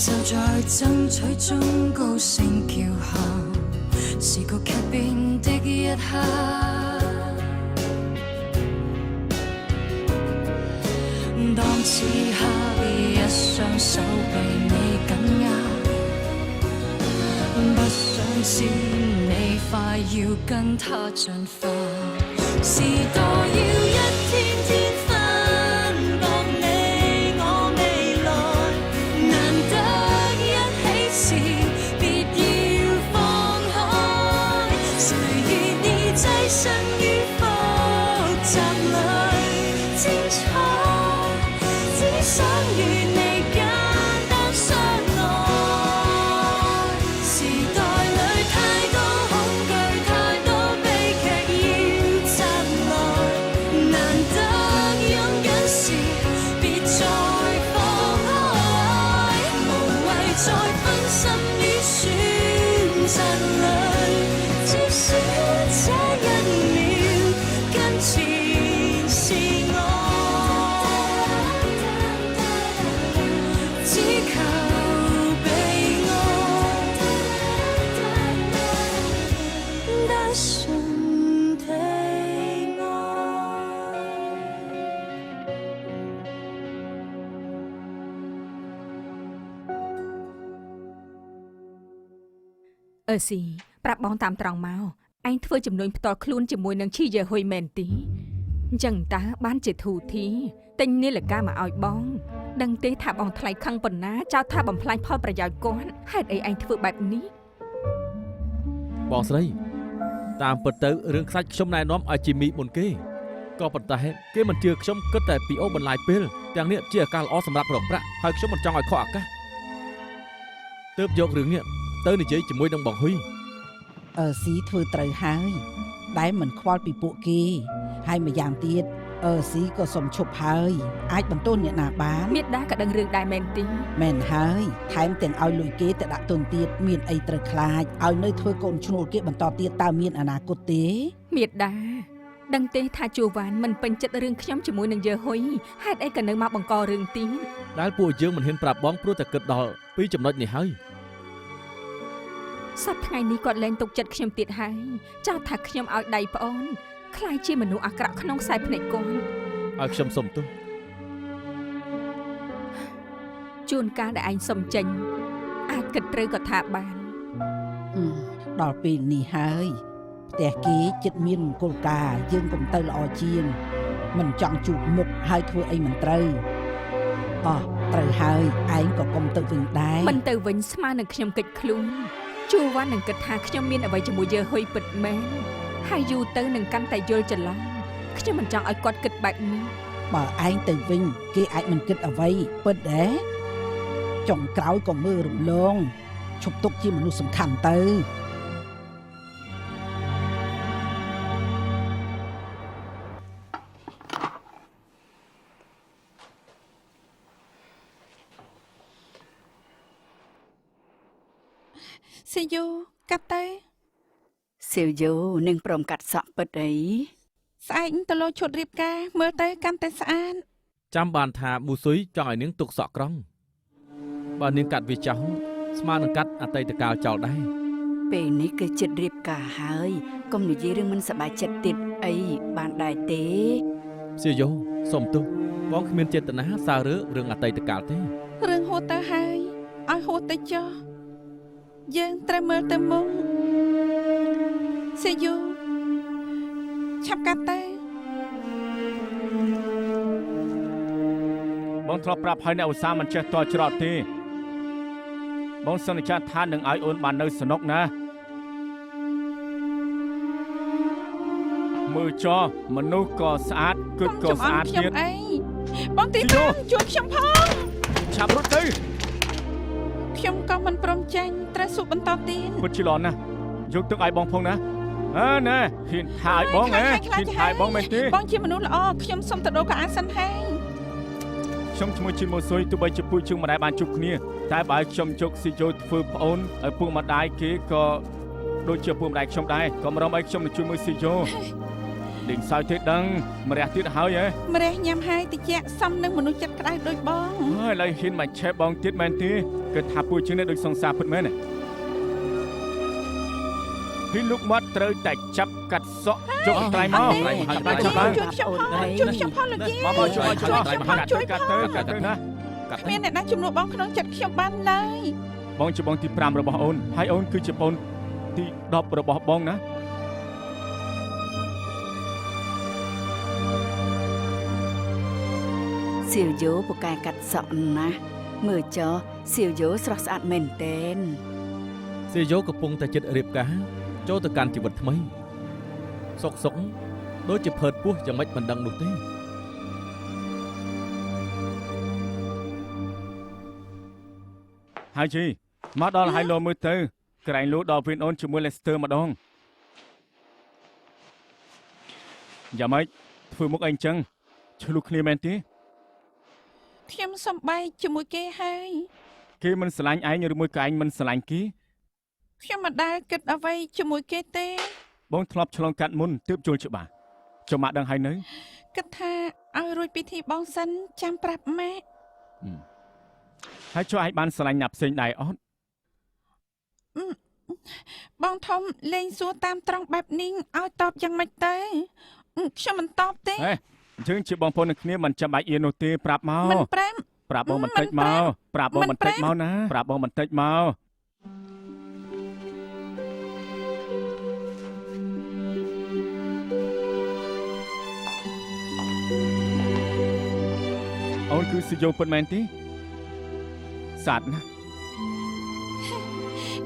就在爭取中高聲叫喊，是個劇變的一刻。當此刻一雙手被你緊握，不想知你快要跟他進化，時代要一天天分割你我未來，難得一起時別要放開，誰願意躋身於複雜裏精彩，只想與你簡單相愛。時代裏太多恐懼，太多悲劇要襲來，難得擁緊時別再放開，無謂再分心於選擇裏，至少這一秒跟前是我。只求被愛，單純地愛。ស៊ីប្រាប់បងតាមត្រង់មកឯងធ្វើចំនួនផ្ទាល់ខ្លួនជាមួយនឹងឈីយេហ៊ុយមែនទីអញ្ចឹងតើបានជាធូធីទិញនាឡិកាមកឲ្យបងដឹងទេថាបងថ្លៃខឹងប៉ុណ្ណាចោទថាបំផ្លាញផលប្រយោជន៍គាត់ហេតុអីឯងធ្វើបែបនេះបងស្រីតាមពិតទៅរឿងខ្សាច់ខ្ញុំណែនាំឲ្យជីមីមុនគេក៏ប៉ុន្តែគេមិនជឿខ្ញុំគិតតែពីអូបន្លាយពេលទាំងនេះជាឱកាសល្អសម្រាប់រកប្រាក់ហើយខ្ញុំមិនចង់ឲ្យខកឱកាសទើបយករឿងនេះទៅនិយាយជាមួយនឹងបងហ៊ុយស៊ីធ្វើត្រូវហើយដែលមិនខ្វល់ពីពួកគេហើយម្យ៉ាងទៀតស៊ីក៏សុំឈប់ហើយអាចបន្ទោសអ្នកណាបានមេដាក៏ដឹងរឿងដែរមែនទេមែនហើយថែមទាំងឲ្យលុយគេទៅដាក់ទុនទៀតមានអីត្រូវខ្លាចឲ្យនៅធ្វើកូនឈ្នួលគេបន្តទៀតតើមានអនាគតទេមេដាដឹងទេថាជួវ៉ានមិនពេញចិត្តរឿងខ្ញុំជាមួយនឹងយើហ៊ុយហេតុអីក៏នៅមកបង្ករឿងទៀតដែលពួកយើងមិនហ៊ានប្រាប់បងព្រោះតែគិតដល់ពីចំណុចនេះហើយសប្តាហ៍ថ្ងៃនេះគាត់លែងទុកចិត្តខ្ញុំទៀតហើយចោទថាខ្ញុំឲ្យដៃប្អូនខ្លាយជាមនុស្សអាក្រក់ក្នុងខ្សែភ្នែកគាត់ឲ្យខ្ញុំសុំទោសជួនកាលដែលឯងសុំចេញអាចគិតត្រូវក៏ថាបានដល់ពេលនេះហើយផ្ទះគេចិត្តមានមង្គលការយើងកុំទៅល្អជាងមិនចង់ជួបមុខហើយធ្វើអីមិនត្រូវត្រូវហើយឯងក៏កុំទៅវិញដែរមិនទៅវិញស្មើនឹងខ្ញុំកិច្ចខ្លួនជួវ៉ាន់នឹងគិតថាខ្ញុំមានអ្វីជាមួយយើហ៊ុយពិតមែនហើយយូរទៅនឹងកាន់តែយល់ច្រឡំខ្ញុំមិនចង់ឲ្យគាត់គិតបែបនេះបើឯងទៅវិញគេអាចមិនគិតអ្វីពិតដែរចុងក្រោយក៏មើលរំលងឈប់ទុកជាមនុស្សសំខាន់ទៅស៊ីយូកាត់ទៅស៊ីយូនឹងព្រមកាត់សក់ពិតអីស្អែកទៅលោឈុតរៀបការមើលទៅកាន់តែស្អាតចាំបានថាមូស៊ុយចង់ឲ្យនាងទុកសក់ក្រង់បើនាងកាត់វាចោលស្មើនឹងកាត់អតីតកាលចោលដែរពេលនេះគឺចិត្តរៀបការហើយកុំនិយាយរឿងមិនសប្បាយចិត្តទៀតអីបានដែរទេសៀយូសុំទោសបងគ្មានចេតនាសើរើរឿងអតីតកាលទេរឿងហួសទៅហើយឲ្យហួសទៅចោះយើងត្រូវមើលទៅមុខស៊ីយូឆាប់កាត់ទៅបងធ្លាប់ប្រាប់ឲ្យអ្នកឧស្សាហ៍មិនចេះតច្រត់ទេបងសន្យាថានឹងឲ្យអូនបាននៅសនុកណាមើលចោមនុស្សក៏ស្អាតគិតក៏ស្អាតទៀតបងទីតាជួយខ្ញុំផងឆាប់រត់ទៅខ្ញុំក៏មិនព្រមចាញ់ត្រូវសួរបន្តទៀតពិតជាល្អណាស់យកទឹកឲ្យបងផងណាណែហ៊ានថាឲ្យបងហ៊ានថាឲ្យបងមែនទេបងជាមនុស្សល្អខ្ញុំសុំទៅដូរកៅអៅសិនហើយខ្ញុំឈ្មោះជីម៉ូស៊ុយទោះបីជាពូជជើងមិនដែលបានជួបគ្នាតែបើខ្ញុំជោគស៊ីយូធ្វើប្អូនឲ្យពុកម្ដាយគេក៏ដូចជាពុកម្ដាយខ្ញុំដែរក៏មិនរំឲ្យខ្ញុំទៅជួយមើលស៊ីយូដេញសើចទេដឹងម្រះទៀតហើយហ៎ម្រះញ៉ាំហើយតិចសំនឹងមនុស្សចិត្តក្តៅដូចបងហើយឥឡូវហ៊ានមកឆេបបងទៀតមែនទេ គិតថាពួកយើងនេះដូចសង្សារពិតមែនទេពីលោកមាត់ត្រូវតែចាប់កាត់សក់ជកត្រៃមកហើយចាប់ឡើង ជួយខ្ញុំផងជួយខ្ញុំផងលោកយាយ មកជួយកាត់ទៅណា គ្មានអ្នកណាជំនួសបងក្នុងចិត្តខ្ញុំបានឡើយ បងជាបងទី5របស់អូនហើយអូនគឺជាបងទី10របស់បងណា សៀវយោពូកែកាត់សក់ណាស់មើលចុះសៀវយោស្រស់ស្អាតមែនទែន សៀយោកំពុងតែចិត្តរៀបការចូលទៅកាន់ជីវិតថ្មីសុកដូចជាផើតពោះយ៉ាងម៉េចមិនដឹងនោះទេហើយជីមកដល់ហើយលោមើលទៅក្រែងលោដល់វិញអូនជាមួយ Lester ម្ដងយ៉ាងម៉េចធ្វើមុខអីអញ្ចឹងឆ្លុះគ្នាមែនទេ ខ្ញុំសំបែកជាមួយគេហើយ គេមិនស្រឡាញ់ឯងឬមួយក៏ឯងមិនស្រឡាញ់គេ ខ្ញុំមិនដែលគិតអ្វីជាមួយគេទេ បងធ្លាប់ឆ្លងកាត់មុនទើបចូលច្បាស់ចាំម៉ាក់ដឹងហើយនៅ គិតថាឲ្យរួចពិធីបងសិនចាំប្រាប់ម៉ាក់ ហើយចុះឯងបានស្រឡាញ់អ្នកផ្សេងដែរអត់ បងធំលេងសួរតាមត្រង់បែបនេះឲ្យតបយ៉ាងម៉េចទៅខ្ញុំមិនតបទេ យើងជាបងប្អូននឹងគ្នាមិនចាំបាច់អៀននោះទេប្រាប់មក មិនប្រាំ ប្រាប់បងបន្តិចមកប្រាប់បងបន្តិចមកណាប្រាប់បងបន្តិចមកអូនគឺសយោពិតមែនទេសាទណា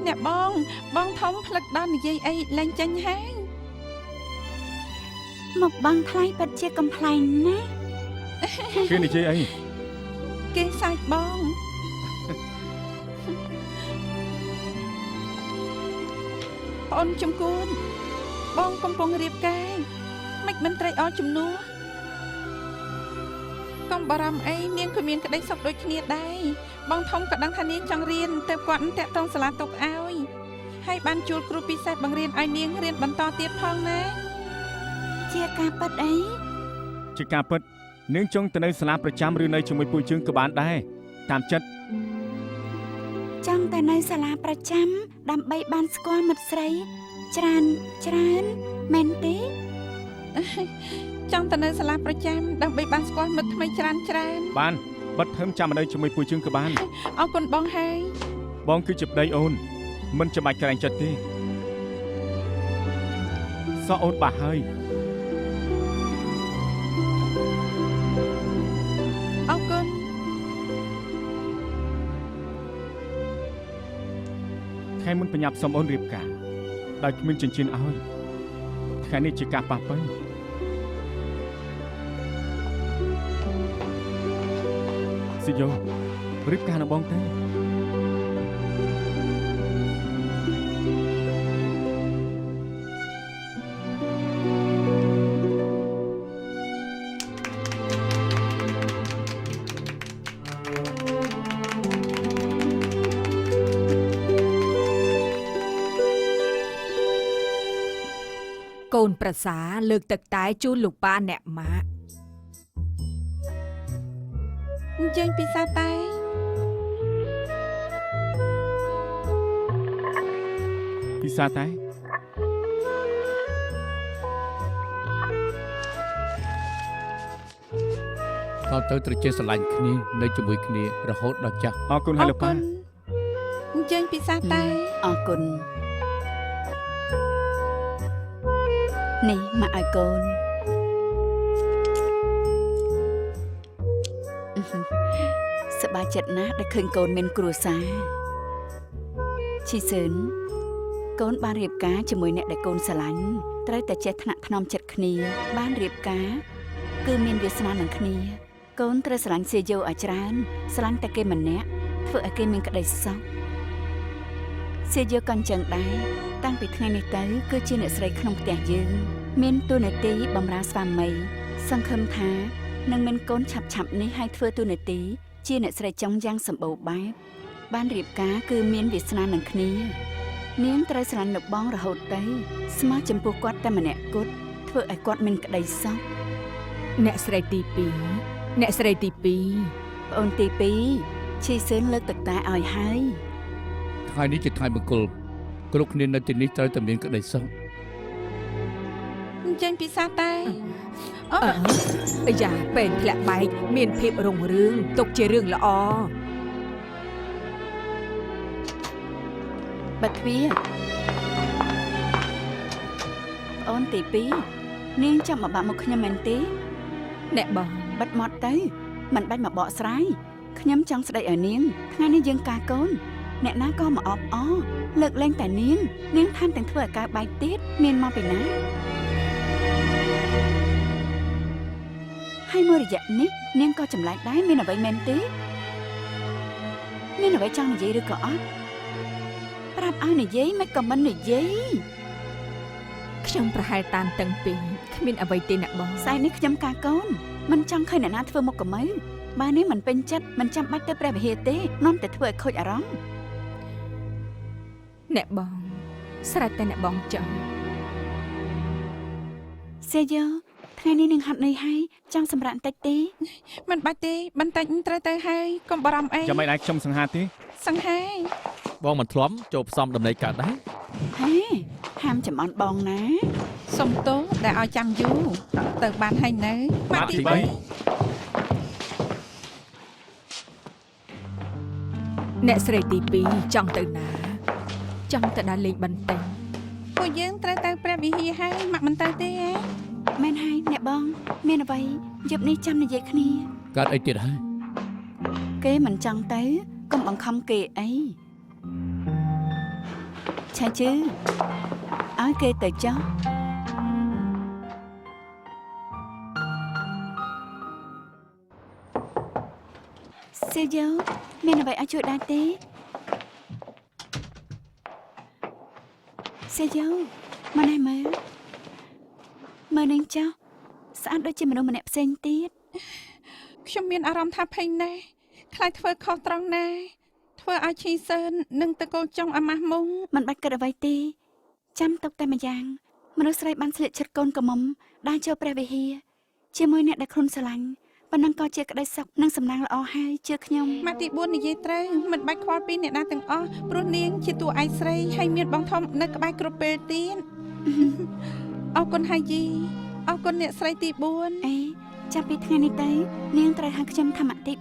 អ្នកបងធំផ្លឹកដល់និយាយអីឡើងចាញ់ហើយ មកបងថ្លៃពិតជាកំ pl ែងណា គេនិយាយអី គេសាច់បងអូនចំគួនបងកំពុងរៀបការមិនត្រេកអរជំនួសកុំបារម្ភអីនាងក៏មានក្តីសុខដូចគ្នាដែរបងធំក៏ដឹងថានាងចង់រៀនទៅគាត់តាក់ទងសាលាតុកឲ្យហើយបានជួលគ្រូពិសេសបង្រៀនឲ្យនាងរៀនបន្តទៀតផងណា ជាការពិតអី ជាការពិតនាងចង់ទៅនៅសាលាប្រចាំឬនៅជាមួយពួកយើងក៏បានដែរតាមចិត្ត ចង់តែនៅសាលាប្រចាំដើម្បីបានស្គាល់មិត្តស្រីច្រើនមែនទេ ចង់ទៅនៅសាលាប្រចាំដើម្បីបានស្គាល់មិត្តថ្មីច្រើន បានបិទធឹមចាំនៅជាមួយពួកយើងក៏បាន អរគុណបងហើយ បងគឺជាប្តីអូនមិនចាំបាច់ក្រែងចិត្តទេសក់អូនបាស់ហើយ អរគុណ ថ្ងៃមុនបញ្ញាប់សុំអូនរៀបការដោយគ្មានចិញ្ចៀនឲ្យថ្ងៃនេះជាការប៉ះប៉ិនស៊ីយ៉ូរៀបការនឹងបងទេ កូនប្រសាលើកទឹកតែជូនលោកប៉ាអ្នកម៉ាក់ អញ្ជើញពិសាតែ ពិសាតែ តទៅត្រជាស្រឡាញ់គ្នានៅជាមួយគ្នារហូតដល់ចាស់ អរគុណហើយលោកប៉ា អញ្ជើញពិសាតែ អរគុណនេះមកឲ្យកូនសប្បាយចិត្តណាស់ដែលឃើញកូនមានគ្រួសារឈីស៊ឿនកូនបានរៀបការជាមួយអ្នកដែលកូនស្រឡាញ់ត្រូវតែចេះថ្នាក់ថ្នមចិត្តគ្នាបានរៀបការគឺមានវាសនានឹងគ្នាកូនត្រូវស្រឡាញ់សៀយោឲ្យច្រើនស្រឡាញ់តែគេម្នាក់ធ្វើឲ្យគេមានក្តីសុខសៀយោក៏អញ្ចឹងដែរតាំងពីថ្ងៃនេះទៅគឺជាអ្នកស្រីក្នុងផ្ទះយើងមានតួនាទីបម្រើស្វាមីសង្ឃឹមថានឹងមានកូនឆាប់នេះឲ្យធ្វើតួនាទីជាអ្នកស្រីចង់យ៉ាងសម្បូរបែបបានរៀបការគឺមានវាសនានឹងគ្នានាងត្រូវស្រឡាញ់លោកបងរហូតទៅស្មោះចំពោះគាត់តែម្នាក់គត់ធ្វើឲ្យគាត់មានក្តីសុខ អ្នកស្រីទី2 ប្អូនទី2 ឈីស៊ឿនលើកទឹកតែឲ្យហើយ ថ្ងៃនេះជាថ្ងៃមង្គលគ្រប់គ្នានៅទីនេះត្រូវតែមានក្តីសុខ អញ្ចឹងពិសាតែអូ អាយ៉ាពេលធ្លាក់បែកមានភាពរុងរឿងទុកជារឿងល្អ បាត់ទ្វារអូនទី2នាងចាំមកបាក់មកខ្ញុំមែនទេ អ្នកបង បិទមាត់ទៅមិនបាច់មកបកស្រាយខ្ញុំចង់ស្ដីឲ្យនាងថ្ងៃនេះយើងការកូនអ្នកណាក៏មកអបអរលើកលែងតែនាងថែមទាំងធ្វើឲ្យកើតបែកទៀតមានមកពីណាហើយមួយរយៈនេះនាងក៏ចម្លែកដែរមានអ្វីមែនទេមានអ្វីចង់និយាយឬក៏អត់ប្រាប់ឲ្យនិយាយមិនក៏មិននិយាយ ខ្ញុំប្រហែលតានតឹងពេកគ្មានអ្វីទេអ្នកបង ស្អែកនេះខ្ញុំការកូនមិនចង់ឃើញអ្នកណាធ្វើមុខកម្ៅបើនេះមិនពេញចិត្តមិនចាំបាច់ទៅព្រះវិហារទេនាំតែធ្វើឲ្យខូចអារម្មណ៍ អ្នកបងស្រេចតែអ្នកបងចង់ សេយោថ្ងៃនេះនឹងហាត់នឿយហើយចង់សម្រាកបន្តិចទេ មិនបាច់ទេបន្តិចត្រូវទៅហើយកុំបារម្ភអី ចាំមិនអាចខ្ញុំសង្ហាទេស ង្ហា បងមិនធ្លាប់ចូលផ្សំដំណេកកើតដែរ ហេហាមចំអន់បងណា សុំទោសដែលឲ្យចាំយូរទៅបានហើយនៅម៉ាក់ទី អ្នកស្រីទី2ចង់ទៅណាចង់ទៅដើរលេងបន្តិច ពួកយើងត្រូវទៅព្រះវិហារហើយម៉ាក់មិនទៅទេហ៎ មែនហើយអ្នកបងមានអ្វីយប់នេះចាំនិយាយគ្នា កើតអីទៀតហើយ គេមិនចង់ទៅកុំបង្ខំគេអីឆាជឺឲ្យគេទៅចោះសេយោមានអ្វីឲ្យជួយដែរទេសេយោមកណែមើលនាងចោះស្អាតដូចជាមនុស្សម្នាក់ផ្សេងទៀត ខ្ញុំមានអារម្មណ៍ថាភ័យណាស់ខ្លាចធ្វើខុសត្រង់ណាធ្វើឲ្យឈីសឿននិងតកូលចុងអាម៉ាស់មុង មិនបាច់គិតអ្វីទេចាំទុកតែម្យ៉ាងមនុស្សស្រីបានស្លៀកឈិតកូនកំមុំដើរចូលព្រះវិហារជាមួយអ្នកដែលខ្លួនស្រឡាញ់ប៉ុណ្ណឹងក៏ជាក្តីសុខនិងសំណាងល្អហើយជឿខ្ញុំ ម៉ាក់ទី4និយាយត្រូវមិនបាច់ខ្វល់ពីអ្នកណាទាំងអស់ព្រោះនាងជាតួឯកស្រីហើយមានបងធំនៅក្បែរគ្រប់ពេលទៀតអរគុណហើយយីអរគុណអ្នកស្រីទី4 អេចាប់ពីថ្ងៃនេះទៅនាងត្រូវហៅខ្ញុំថាម៉ាក់ទី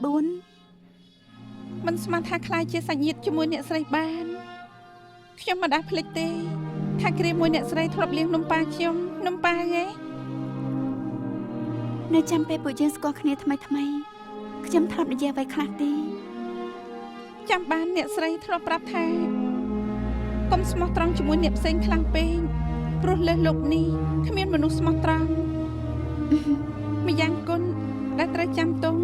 4 មិនស្មានថាខ្លាចជាសាច់ញាតិជាមួយអ្នកស្រីបានខ្ញុំមិនដាស់ភ្លេចទេថាគ្រាមួយអ្នកស្រីធ្លាប់លៀងនំប៉ាខ្ញុំនំប៉ាហ៎ នៅចាំពេលពួកយើងស្គាល់គ្នាថ្មីខ្ញុំធ្លាប់និយាយអ្វីខ្លះទេ ចាំបានអ្នកស្រីធ្លាប់ប្រាប់ថាកុំស្មោះត្រង់ជាមួយអ្នកផ្សេងខ្លាំងពេកព្រោះលើលោកនេះគ្មានមនុស្សស្មោះត្រង់ម្យ៉ាងគុណដែលត្រូវចាំទង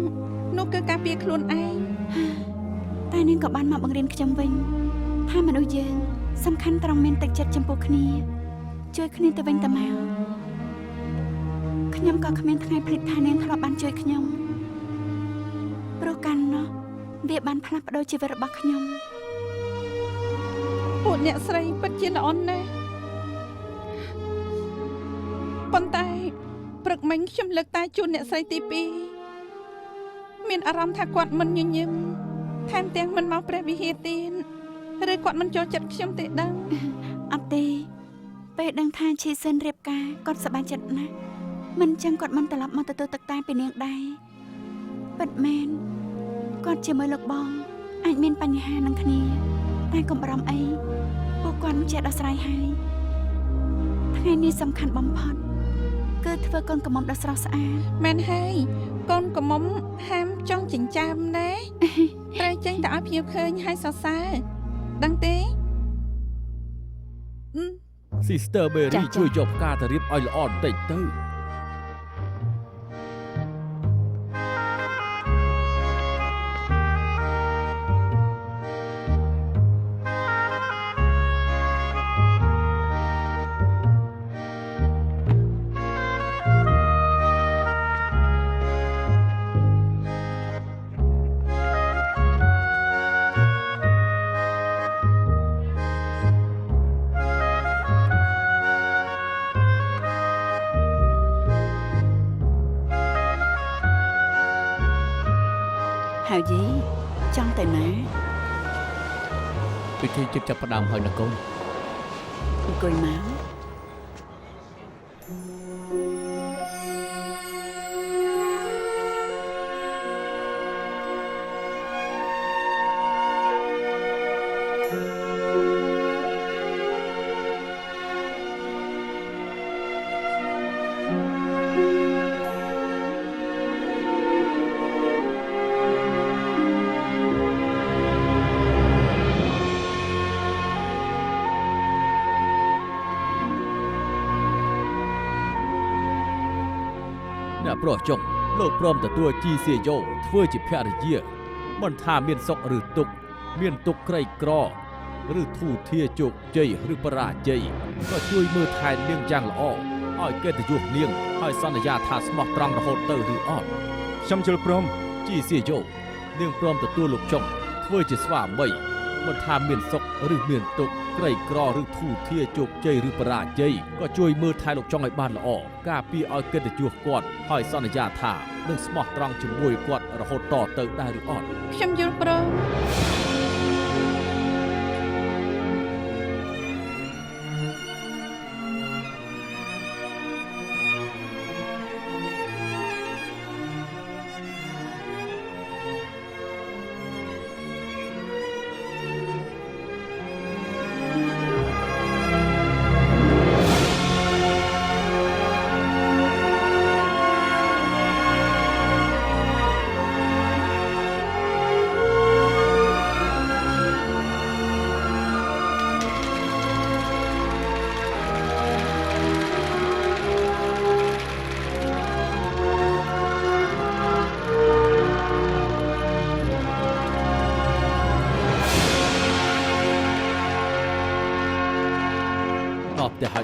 នោះគឺការពារខ្លួនឯង តែនាងក៏បានមកបង្រៀនខ្ញុំវិញថាមនុស្សយើងសំខាន់ត្រង់មានទឹកចិត្តចំពោះគ្នាជួយគ្នាទៅវិញទៅមកខ្ញុំក៏គ្មានថ្ងៃភ្លេចថានាងធ្លាប់បានជួយខ្ញុំព្រោះកាន់នោះវាបានផ្លាស់ប្ដូរជីវិតរបស់ខ្ញុំ ពួកអ្នកស្រីពិតជាល្អណាស់ប៉ុន្តែព្រឹកមិញខ្ញុំលើកតែជួនអ្នកស្រីទី2មានអារម្មណ៍ថាគាត់មិនញញឹមថែមទាំងមិនមកព្រះវិហារទៀតឬគាត់មិនចូលចិត្តខ្ញុំទេដឹង អត់ទេពេលដឹងថាឈីស៊ិនរៀបការគាត់សប្បាយចិត្តណាស់មិនចឹងគាត់មិនត្រឡប់មកទទួលទឹកតែពីនាងដែរពិតមែនគាត់ជាមួយលោកបងអាចមានបញ្ហានឹងគ្នាតែកុំបារម្ភអីពួកគាត់ចេះដោះស្រាយហើយថ្ងៃនេះសំខាន់បំផុតគឺធ្វើកូនកំមុំដ៏ស្រស់ស្អាត មែនហើយកូនកំមុំហាមចង់ចិញ្ចើមណាត្រូវចេញទៅឲ្យភ្ញៀវឃើញហើយសរសើរដឹងទេ Sister Berry ជួយយកផ្កាទៅរៀបឲ្យល្អបន្តិចទៅ ហើយយី ចង់ទៅណា ពិធីជិតចាប់ផ្ដើមហើយណាកូន អង្គុយមក អ្នកប្រុសចុងលោកព្រមទទួលជីសៀយ៉ូធ្វើជាភរិយាមិនថាមានសុខឬទុក្ខមានទុក្ខក្រីក្រឬធូរធារជោគជ័យឬបរាជ័យក៏ជួយមើលថែនាងយ៉ាងល្អឲ្យកិត្តិយសនាងហើយសន្យាថាស្មោះត្រង់រហូតទៅឬអត់ ខ្ញុំយល់ព្រម ជីសៀយ៉ូនាងព្រមទទួលលោកចុងធ្វើជាស្វាមីមិនថាមានសុខឬមានទុក្ខក្រីក្រឬធូរធារជោគជ័យឬបរាជ័យក៏ជួយមើលថែលោកចុងឲ្យបានល្អការពារឲ្យកិត្តិយសគាត់ហើយសន្យាថានឹងស្មោះត្រង់ជាមួយគាត់រហូតតទៅដែរឬអត់ ខ្ញុំយល់ព្រម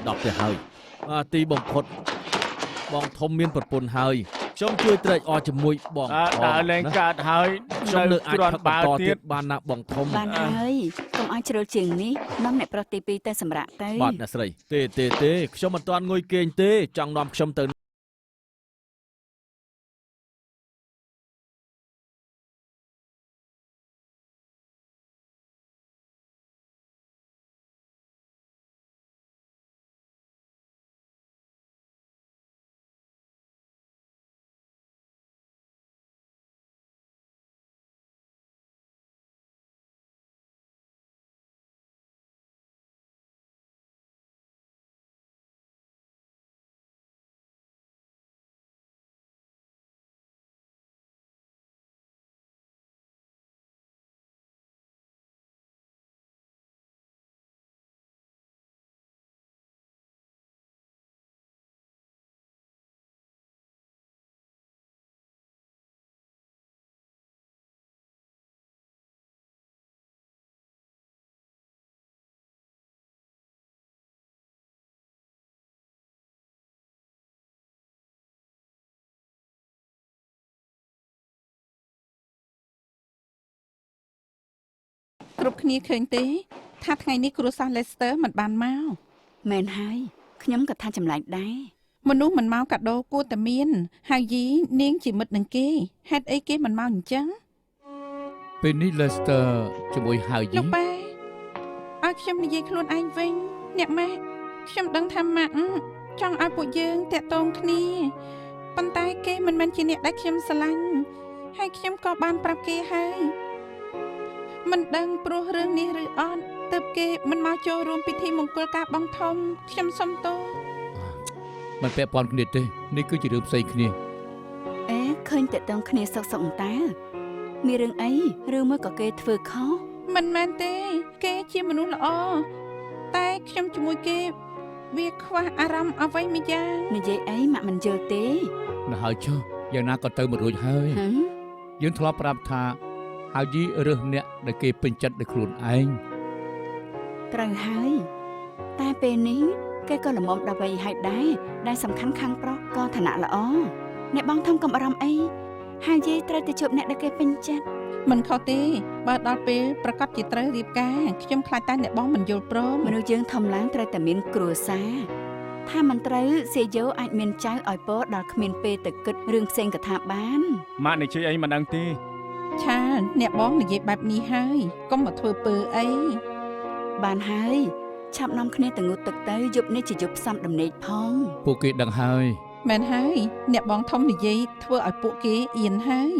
10ទៅហើយទីបំផុតបងធំមានប្រពន្ធហើយខ្ញុំជួយត្រេកអរជាមួយបង ដើរលេងកើតហើយ ខ្ញុំនៅអាច គ្រាន់ ផឹកបន្ត បើ ទៀ ទៀត តបានណាបងធំ បានហើយកុំឲ្យជ្រុលជាងនេះនាំអ្នកប្រុសទី2ទៅសម្រាប់ទៅ បាទអ្នកស្រីទេខ្ញុំមិនទាន់ងុយគេងទេចង់នាំខ្ញុំទៅ គ្រប់គ្នាឃើញទេថាថ្ងៃនេះគ្រួសារ Lester មិនបានមក មែនហើយខ្ញុំក៏ថាចម្លែកដែរ មនុស្សមិនមកកាដូគួរតែមានហើយយីនាងជាមិត្តនឹងគេហេតុអីគេមិនមកអញ្ចឹង ពេលនេះ Lester ជាមួយហៅយី លោកប៉ែឲ្យខ្ញុំនិយាយខ្លួនឯងវិញអ្នកម៉ែខ្ញុំដឹងថាម៉ាក់ចង់ឲ្យពួកយើងតាក់ទងគ្នាប៉ុន្តែគេមិនមែនជាអ្នកដែលខ្ញុំស្រឡាញ់ហើយខ្ញុំក៏បានប្រាប់គេហើយមិនដឹងព្រោះរឿងនេះឬអត់ទើបគេមិនមកចូលរួមពិធីមង្គលការបងធំខ្ញុំសុំទោស មិនពាក់ព័ន្ធគ្នាទេនេះគឺជារឿងផ្សេងគ្នា អេឃើញតាក់ទងគ្នាសុកតើមានរឿងអីឬមួយក៏គេធ្វើខុស មិនមែនទេគេជាមនុស្សល្អតែខ្ញុំជាមួយគេវាខ្វះអារម្មណ៍អ្វីមួយយ៉ាង និយាយអីម៉ាក់មិនយល់ទេ នៅហើយចុះយ៉ាងណាក៏ទៅមករួចហើយ ហឹម យើងធ្លាប់ប្រាប់ថាហៅយីរើសអ្នកដែលគេពេញចិត្តដោយខ្លួនឯង ត្រូវហើយតែពេលនេះគេក៏ល្មមដល់វ័យហើយដែរដែលសំខាន់ខាងប្រុសក៏ឋានៈល្អអ្នកបងធំកុំអារម្មណ៍អីហើយយាយត្រូវទៅជួបអ្នកដែលគេពេញចិត្ត មិនខុសទេបើដល់ពេលប្រកាសជាត្រូវរៀបការខ្ញុំខ្លាចតែអ្នកបងមិនយល់ព្រម មនុស្សយើងធំឡើងត្រូវតែមានគ្រួសារថាមិនត្រូវសេយោអាចមានចៅឲ្យពរដល់គ្មានពេលទៅគិតរឿងផ្សេងកថាបាន ម៉ាក់និយាយអីមិនដឹងទេ ឆាអ្នកបងនិយាយបែបនេះហើយកុំមកធ្វើពើអី បានហើយឆាប់នាំគ្នាទៅងូតទឹកទៅយប់នេះជាយប់ផ្សំដំណេកផង ពួកគេដឹងហើយ មែនហើយអ្នកបងធំនិយាយធ្វើឲ្យពួកគេអៀនហើយ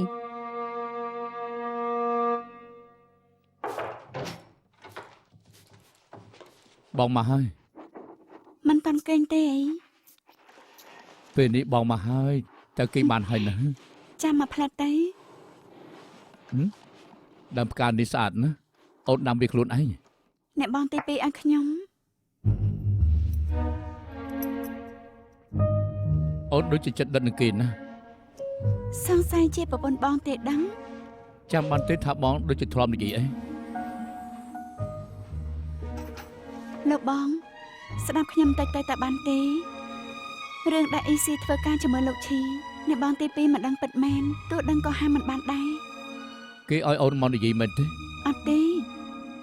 បងមកហើយ មិនតាន់កេងទេអី ពេលនេះបងមកហើយតើគេបានហើយណា ចាំមកផ្លែតទៅ ដើមផ្កានេះស្អាតណាស់អូនដាំវាខ្លួនឯង អ្នកបងទី2ឲ្យខ្ញុំ អូនដូចជាចិត្តដិតនឹងគេណា សង្ស័យជាប្រពន្ធបងទេដឹង ចាំបានទេថាបងដូចជាធ្លាប់និយាយអី លោកបងស្ដាប់ខ្ញុំតិចទៅតើបានទេរឿងដែលអ៊ីស៊ីធ្វើការជាមួយលោកឈីអ្នកបងទី2មិនដឹងពិតមែនទោះដឹងក៏ហាមមិនបានដែរ គេឲ្យអូនមកនិយាយមែនទេ អត់ទេ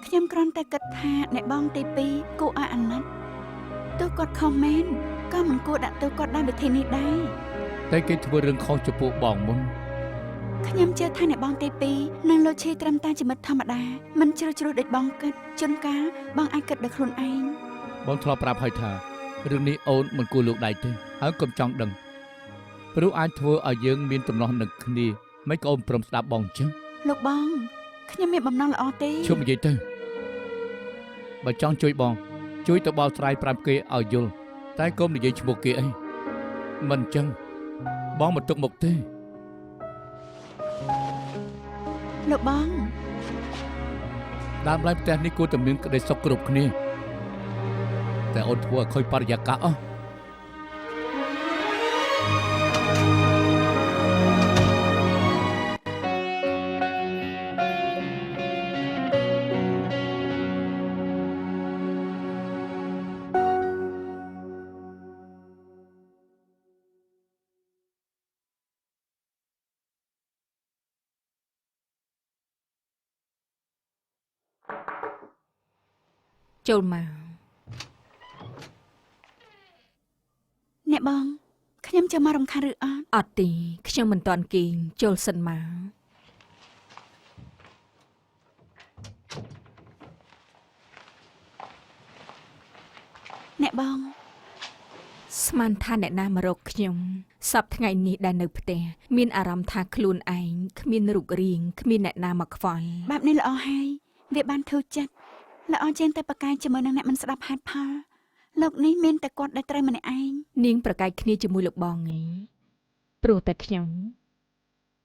ខ្ញុំគ្រាន់តែគិតថាអ្នកបងទី2គួរឲ្យអាណិតទោះគាត់ខុសមែនក៏មិនគួរដាក់ទោសគាត់ដោយវិធីនេះដែរ តែគេធ្វើរឿងខុសចំពោះបងមុន ខ្ញុំជឿថាអ្នកបងទី2និងលោកឈីត្រឹមតែជាមិត្តធម្មតាមិនជ្រុលជ្រោះដូចបងគិតជួនកាលបងអាចគិតដោយខ្លួនឯង បងធ្លាប់ប្រាប់ហើយថារឿងនេះអូនមិនគួរលោកដៃទេហើយកុំចង់ដឹងព្រោះអាចធ្វើឲ្យយើងមានទំនាស់នឹងគ្នាមិនក៏អូនព្រមស្ដាប់បងអញ្ចឹង លោកបងខ្ញុំមានបំណងល្អទេ ជុំនិយាយទៅបើចង់ជួយបងជួយទៅបោះស្រាយប្រាប់គេឲ្យយល់តែកុំនិយាយឈ្មោះគេអីមិនអញ្ចឹងបងមិនទុកមុខទេ លោកបង ដើមឡើយផ្ទះនេះគួរតែមានក្តីសុខគ្រប់គ្នាតែអូនធ្វើឲ្យខូចបរិយាកាសអស់ ចូលមក អ្នកបងខ្ញុំចាំមករំខានឬអត់ អត់ទេខ្ញុំមិនតាន់គេងចូលសិនមក អ្នកបង ស្មានថាអ្នកណាមករកខ្ញុំសប្តាហ៍ថ្ងៃនេះដែលនៅផ្ទះមានអារម្មណ៍ថាខ្លួនឯងគ្មានរូបរាងគ្មានអ្នកណាមកខ្វល់ បែបនេះល្អហើយវាបានធូរចិត្តល្អជាងតែប្រកែកជាមួយនឹងអ្នកមិនស្ដាប់ហេតុផលលោកនេះមានតែគាត់ដែលត្រូវម្នាក់ឯង នាងប្រកែកគ្នាជាមួយលោកបងឯងព្រោះតែខ្ញុំ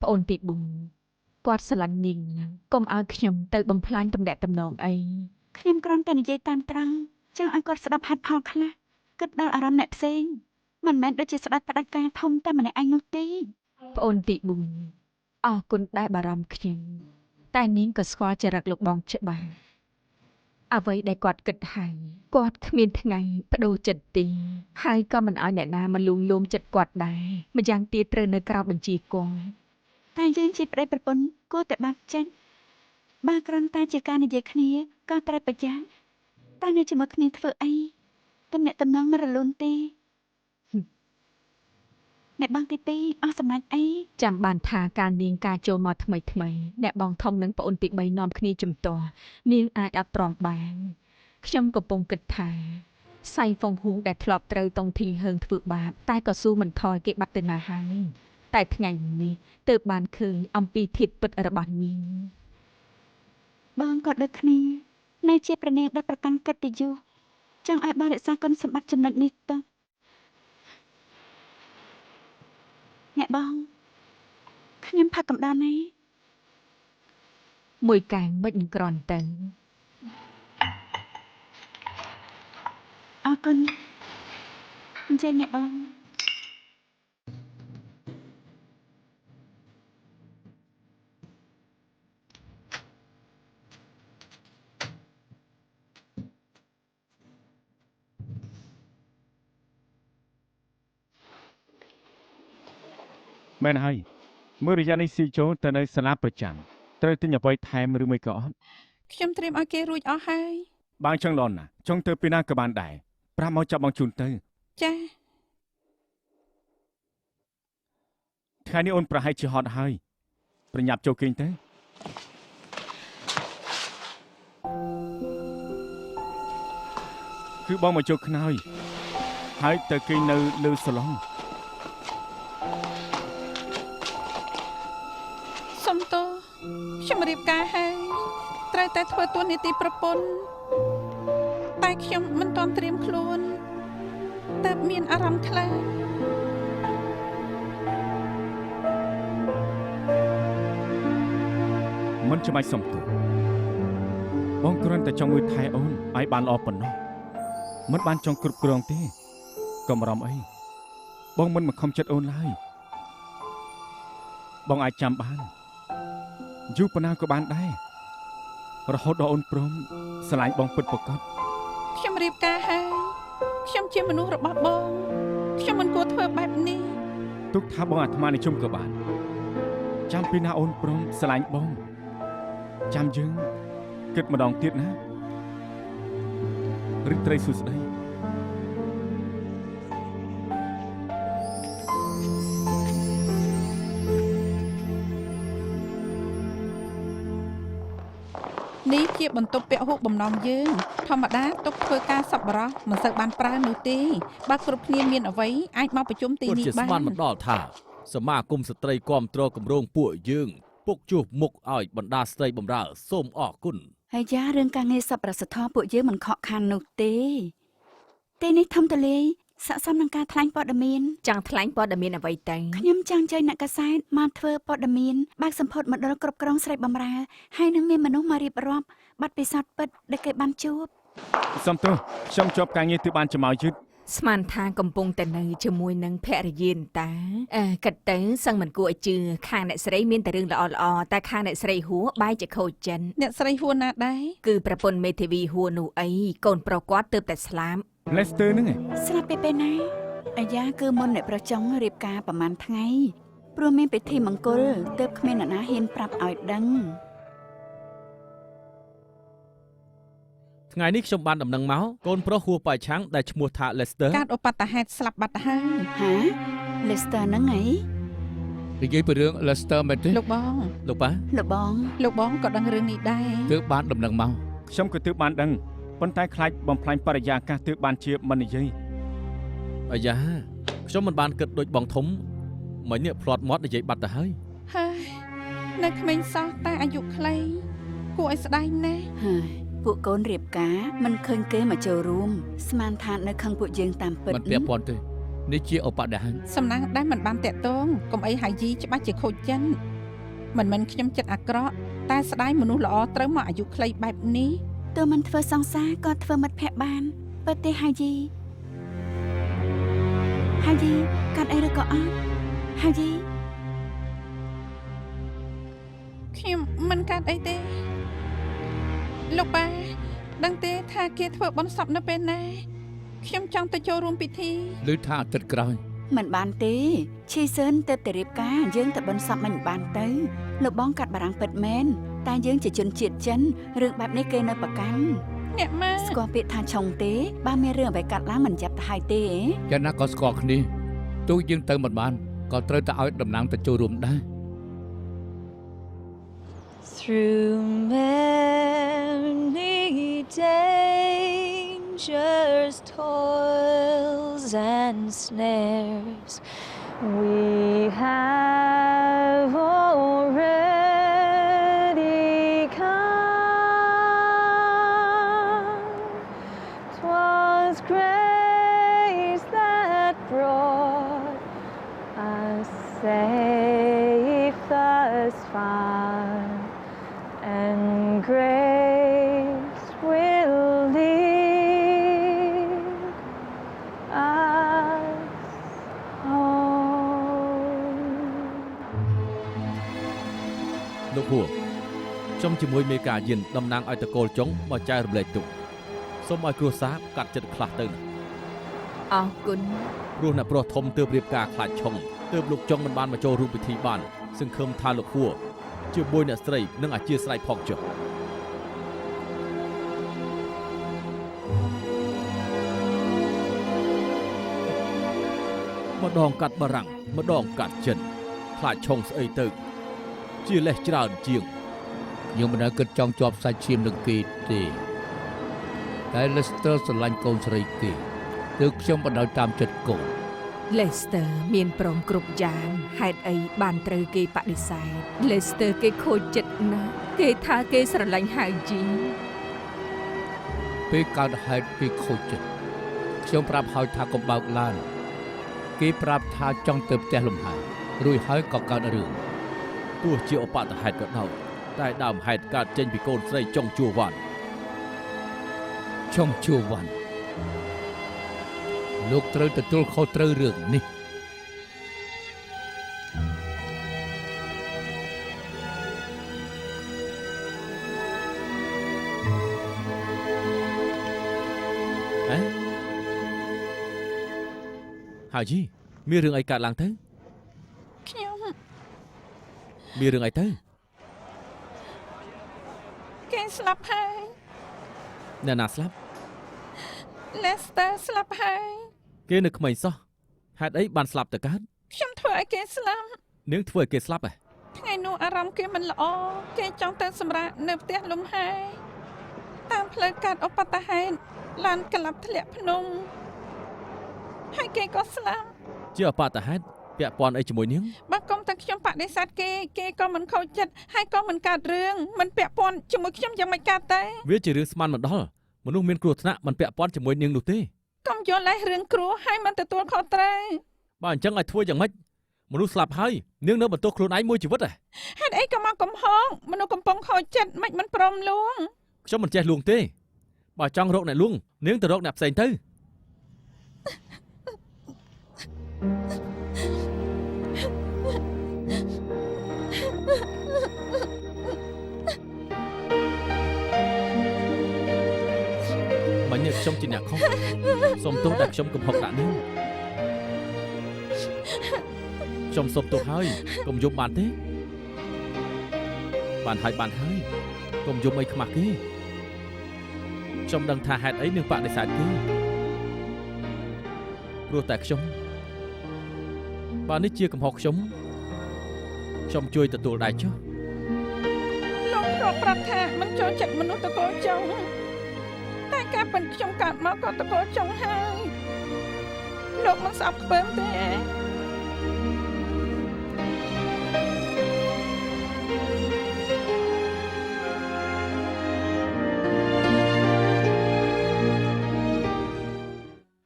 ប្អូនទី4គាត់ស្រឡាញ់នាងកុំឲ្យខ្ញុំទៅបំផ្លាញទំនាក់ទំនងអី ខ្ញុំគ្រាន់តែនិយាយតាមត្រង់ចង់ឲ្យគាត់ស្ដាប់ហេតុផលខ្លះគិតដល់អារម្មណ៍អ្នកផ្សេងមិនមែនដូចជាស្ដាប់ផ្ដាច់ការធំតែម្នាក់ឯងនោះទេ ប្អូនទី4អរគុណដែលបារម្ភខ្ញុំតែនាងក៏ស្គាល់ចរិតលោកបងច្បាស់អ្វីដែលគាត់គិតហើយគាត់គ្មានថ្ងៃបដូរចិត្តទេហើយក៏មិនឲ្យអ្នកណាមកលួងលោមចិត្តគាត់ដែរម្យ៉ាងទៀតត្រូវនៅក្រៅបញ្ជាគាត់ តែយើងជាប្តីប្រពន្ធគួរតែបាត់ចិត្តបើគ្រាន់តែជាការនិយាយគ្នាក៏ត្រូវប្រយ័ត្នតែនៅជាមួយគ្នាធ្វើអីទំនាក់ទំនងមិនរលូនទេអ្នកបងទី2អស់សម្រាប់អី ចាំបានថាការនាងការចូលមកថ្មីអ្នកបងធំនិងប្អូនទី3នាំគ្នាជំទាស់នាងអាចអត់ទ្រាំបានខ្ញុំកំពុងគិតថាសៃហ្វុងហ៊ូដែលធ្លាប់ត្រូវតុងធីហឹងធ្វើបាបតែក៏ស៊ូមិនថយគេបាត់ទៅណាហើយតែថ្ងៃនេះទើបបានឃើញអំពីធាតុពិតរបស់នាង បងក៏ដូចគ្នានៅជាប្រនាងដែលប្រកាន់កិត្តិយសចង់ឲ្យបងរក្សាគុណសម្បត្តិចំណុចនេះទៅអ្នកបងខ្ញុំផឹកកំដរនេះ មួយកែងមិនក្រន់ទៅ អរគុណអញ្ចឹងអ្នកបង មែនហើយមើលរយៈនេះស៊ីចូលទៅនៅសាលាប្រចាំត្រូវទិញអ្វីថែមឬមួយក៏អត់ ខ្ញុំត្រៀមឲ្យគេរួចអស់ហើយ បើអញ្ចឹងលន់ណាចង់ទៅពេលណាក៏បានដែរប្រាប់មកចាប់បងជូនទៅ ចា ថ្ងៃនេះអូនប្រហែលជាហត់ហើយប្រញាប់ចូលគេងទៅ គឺបងមកចូលខ្នើយហើយទៅគេងនៅលើសាឡុង សុំទោសខ្ញុំរៀបការហើយត្រូវតែធ្វើតួនាទីប្រពន្ធតែខ្ញុំមិនទាន់ត្រៀមខ្លួនតែមានអារម្មណ៍ខ្លាច មិនចាំបាច់សុំទោសបងគ្រាន់តែចង់មើលថែអូនឲ្យបានល្អប៉ុណ្ណោះមិនបានចង់គ្រប់គ្រងទេកុំបារម្ភអីបងមិនមកខំចិត្តអូនឡើយបងអាចចាំបានយូរប៉ុណ្ណាក៏បានដែររហូតដល់អូនព្រមស្រឡាញ់បងពិតប្រាកដ ខ្ញុំរៀបការហើយខ្ញុំជាមនុស្សរបស់បងខ្ញុំមិនគួរធ្វើបែបនេះ ទុកថាបងអាត្មានិយមក៏បានចាំពីណាអូនព្រមស្រឡាញ់បងចាំយើងគិតម្ដងទៀតណារីកត្រីសួស្ដី នេះជាបន្ទប់ពាក់ហូបបំណងយើងធម្មតាទុកធ្វើការសប្បុរសមិនសូវបានប្រើនោះទេបើគ្រប់គ្នាមានអ្វីអាចមកប្រជុំទី ពិត នេះ ជា បាន ស្មានមិនដល់ថាសមាគមស្ត្រីគាំទ្រគម្រោងពួកយើងពុកជួសមុខឲ្យបណ្ដាស្ត្រីបម្រើសូមអរគុណ ហើយយ៉ារឿងការងារសប្បុរសធម៌ពួកយើងមិនខកខាននោះទេនេះធំទលាយស័ក្តិសមនឹងការថ្លែងព័ត៌មាន ចង់ថ្លែងព័ត៌មានអ្វីទៅ ខ្ញុំចង់ចែកអ្នកកាសែតមកធ្វើព័ត៌មានបើកសម្ពោធមកដល់គ្រប់គ្រងស្រីបម្រើហើយនឹងមានមនុស្សមករៀបរាប់ប័ណ្ណពិសោធន៍ពិតដែលគេបានជួប សុំទោសខ្ញុំជាប់ការងារទើបបានចំមកយឺត ស្មានថាកំពុងតែនៅជាមួយនឹងភរិយាតាគិតទៅសឹងមិនគួរឲ្យជឿខាងអ្នកស្រីមានតែរឿងល្អៗតែខាងអ្នកស្រីហួរបែរជាខូចចិន អ្នកស្រីហួរណាដែរ គឺប្រពន្ធមេធាវីហួរនោះអីកូនប្រុសគាត់ទើបតែស្លាប់ Lester ហ្នឹងឯង ស្លាប់ពេលណាអាយ៉ាគឺមុនអ្នកប្រចង់រៀបការប្រហែលថ្ងៃព្រោះមានពិធីមង្គលទើបគ្មានអ្នកណាហ៊ានប្រាប់ឲ្យដឹង ថ្ងៃនេះខ្ញុំបានដំណឹងមកកូនប្រុសហួរប៉ៃឆាំងដែលឈ្មោះថា Lester ការឧបតហេតុស្លាប់បាត់ហើយ ហា Lester ហ្នឹងអី និយាយពីរឿង Lester មែនទេ លោកបង លោកប៉ា លោកបង ក៏ដឹងរឿងនេះដែរ ទើបបានដំណឹងមក ខ្ញុំក៏ទើបបានដឹងប៉ុន្តែខ្លាចបំផ្លាញបរិយាកាសទើបបានជាមិននិយាយ អាយ៉ាខ្ញុំមិនបានគិតដូចបងធំមិញនេះផ្្លាត់មាត់និយាយបាត់ទៅហើយ ហើយនៅក្មេងសោះតែអាយុខ្លីគួរឲ្យស្ដាយណាស់ ហើយពួកកូនរៀបការមិនឃើញគេមកចូលរួមស្មានថានៅខឹងពួកយើងតាមពិត មិនពាក់ព័ន្ធទេនេះជាឧបដហេតុ សំណាងដែលមិនបានតាក់ទងកុំអីហាយីច្បាស់ជាខូចចិនមិនខ្ញុំចិត្តអាក្រក់តែស្ដាយមនុស្សល្អត្រូវមកអាយុខ្លីបែបនេះ ទោះមិនធ្វើសង្សារក៏ធ្វើមិត្តភក្តិបានពិតទេហាយីកាត់អីឬក៏អត់ហាយី ខ្ញុំមិនកាត់អីទេលោកប៉ាដឹងទេថាគេធ្វើបុណ្យសពនៅពេលណាខ្ញុំចង់ទៅចូលរួមពិធី ឬថាអាទិត្យក្រោយ មិនបានទេឈីសឿនទៅតែរៀបការយើងទៅបិណ្ឌសពមិនបានទៅលោកបងកាត់បារាំងពិតមែនតែយើងជាជនជាតិចិនរឿងបែបនេះគេនៅប្រកាន់ អ្នកម៉ា ស្គាល់ពាក្យថាឆុងទេបើមានរឿងអ្វីកាត់ឡើងមិនចាប់ទៅហើយទេ យ៉ាងណាក៏ស្គាល់គ្នាទោះយើងទៅមិនបានក៏ត្រូវតែឲ្យតំណាងទៅចូលរួមដែរ Through many dangers, toils and snares, we have already come. 'Twas grace that brought us safe thus far, and grace will lead us home. លោកហួរខ្ញុំជាមួយមេកាយិនតំណាងឲ្យតកូលចុងមកចែករំលែកទុកសូមឲ្យគ្រួសារកាត់ចិត្តខ្លះទៅណា អរគុណ ព្រោះអ្នកប្រុសធំទើបរៀបការខ្លាចឆុងទើបលោកចុងមិនបានមកចូលរួមពិធីបានសង្ឃឹមថាលោកហួរជាមួយអ្នកស្រីនឹងអធិស្ឋានផងចុះម្ដងកាត់បារាំងម្ដងកាត់ចិនខ្លាចឆុងស្អីទៅជាលេះច្រើនជាង យើងមិនដែលគិតចង់ជាប់សាច់ឈាមនឹងគេទេ តែ Lester ស្រឡាញ់កូនស្រីគេទើបខ្ញុំបណ្ដោយតាមចិត្តកូន Lester មានព្រមគ្រប់យ៉ាងហេតុអីបានត្រូវគេបដិសេធ Lester គេខូចចិត្តណាស់គេថាគេស្រឡាញ់ហើយជី ពេលកើតហេតុគេខូចចិត្តខ្ញុំប្រាប់ហើយថាកុំបើកឡានគេប្រាប់ថាចង់ទៅផ្ទះលំហើយរួចហើយក៏កើតរឿង ទោះជាឧបទ្ទហេតុក៏ដោយតែដើមហេតុកើតចេញពីកូនស្រីចុងជួវ៉ាន់ ចង់ជួវ៉ាន់លោកត្រូវទទួលខុសត្រូវរឿងនេះ ហើយជីមានរឿងអីកើតឡើងទៅ ខ្ញុំ មានរឿងអីទៅ គេស្លាប់ហើយ អ្នកណាស្លាប់ Lester ស្លាប់ហើយ គេនៅក្មេងសោះហេតុអីបានស្លាប់ទៅកើត ខ្ញុំធ្វើឲ្យគេស្លាប់ នាងធ្វើឲ្យគេស្លាប់ហ៎ ថ្ងៃនោះអារម្មណ៍គេមិនល្អគេចង់ទៅសម្រាកនៅផ្ទះលំហើយតាមផ្លូវកាត់ឧបទ្ទហេតុឡានក្លាប់ធ្លាក់ភ្នំហើយគេក៏ស្លាប់ ជាឧបទ្ទហេតុពាក់ព័ន្ធអីជាមួយនាង បើកុំតែខ្ញុំបដិសេធគេក៏មិនខូចចិត្តហើយក៏មិនកើតរឿងមិនពាក់ព័ន្ធជាមួយខ្ញុំយ៉ាងម៉េចកើតទេ វាជារឿងស្មានមិនដល់មនុស្សមានគ្រោះថ្នាក់មិនពាក់ព័ន្ធជាមួយនាងនោះទេ កុំយល់ឯរឿងគ្រោះហើយមិនទទួលខុសត្រូវ បើអញ្ចឹងឲ្យធ្វើយ៉ាងម៉េចមនុស្សស្លាប់ហើយនាងនៅបន្ទោសខ្លួនឯងមួយជីវិតហ៎ ហេតុអីក៏មកកំហងមនុស្សកំពុងខូចចិត្តមិនព្រមលួង ខ្ញុំមិនចេះលួងទេបើចង់រកអ្នកលួងនាងទៅរកអ្នកផ្សេងទៅ បាញ់នេះខ្ញុំជាអ្នកខុសសូមទោសដែលខ្ញុំកំហុសដាក់នាងខ្ញុំសូមទោសហើយកុំយំបានទេបានហើយកុំយំអីខ្មាស់គេខ្ញុំដឹងថាហេតុអីនាងបដិសេធគេព្រោះតែខ្ញុំបើនេះជាកំហុសខ្ញុំជួយទទួលដែរចុះ លោកធ្លាប់ប្រាប់ថាមិនចូលចិត្តមនុស្សតកូលចុងតែការពិតខ្ញុំកើតមកក៏តកូលចុងហើយលោកមិនស្អប់ខ្ពើមទេ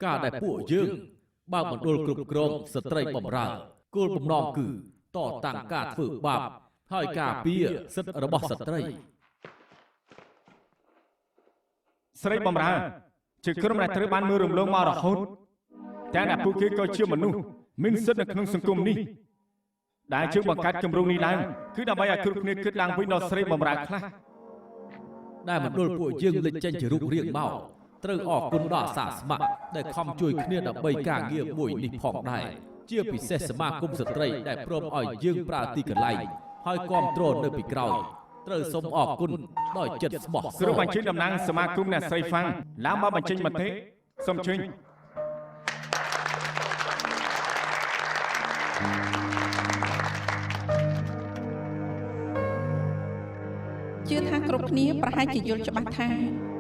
ការដែលពួកយើងបើកមណ្ឌលគ្រប់គ្រងស្ត្រីបម្រើគោលបំណងគឺតតាំងការធ្វើបាបហើយការពារសិទ្ធិរបស់ស្ត្រី ស្រីបំរើជាក្រុមដែលត្រូវបានមើលរំលងមករហូតតែអ្នកពួកគេក៏ជាមនុស្សមានសិទ្ធិនៅក្នុងសង្គមនេះដែលជាបង្កើតគម្រោងនេះឡើងគឺដើម្បីឲ្យគ្រប់គ្នាគិតឡើងវិញដល់ស្រីបំរើខ្លះ ដែលមណ្ឌលពួកយើងលេចចេញជារូបរាងមកត្រូវអរគុណដល់អាសាស្ម័គ្រដែលខំជួយគ្នាដើម្បីការងារមួយនេះផងដែរជាពិសេសសមាគមស្ត្រីដែលព្រមឲ្យយើងប្រើទីកន្លែងហើយគាំទ្រនៅពីក្រោយត្រូវសូមអរគុណដោយចិត្តស្មោះ គ្រូបញ្ចេញតំណាងសមាគមអ្នកស្រីហ្វាំងឡើងមកបញ្ចេញមតិសូមជើញ ជឿថាគ្រប់គ្នាប្រហែលជាយល់ច្បាស់ថា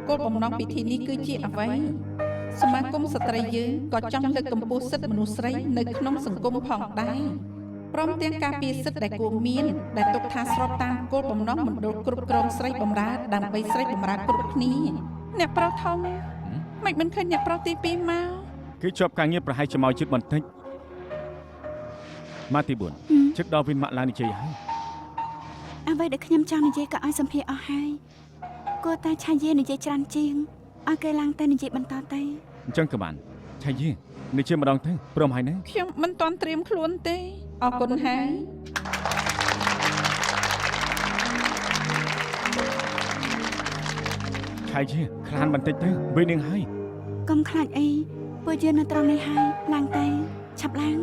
គោលបំណងពិធីនេះគឺជាអ្វីសមាគមស្ត្រីយើងក៏ចង់លើកកម្ពស់សិទ្ធិមនុស្សស្រីនៅក្នុងសង្គមផងដែរព្រមទាំងការពារសិទ្ធិដែលគួរមានដែលទុកថាស្របតាមគោលបំណងមណ្ឌលគ្រប់គ្រងស្រីបម្រើដើម្បីស្រីបម្រើគ្រប់គ្នាអ្នកប្រុសធំមិនឃើញអ្នកប្រុសទី2មក គឺជាប់ការងារប្រហែលជាមកជិតបន្តិចម៉ាទី4ជិតដល់វិនម៉ាក់ឡាននិយាយហើយ អ្វីដែលខ្ញុំចង់និយាយក៏ឲ្យសម្ភារអស់ហើយគួរតែឆាយានិយាយច្រើនជាងឲ្យគេឡើងតែនិយាយបន្តទៅ អញ្ចឹងក៏បានឆៃយីនិយាយម្ដងទៅព្រមហើយណា ខ្ញុំមិនទាន់ត្រៀមខ្លួនទេអរគុណហើយ ឆៃយីខ្លានបន្តិចទៅវិញនឹងហើយក ុំខ្លាចអីពួកយើងនៅត្រង់នេះហើយឡើងទៅឆាប់ឡើង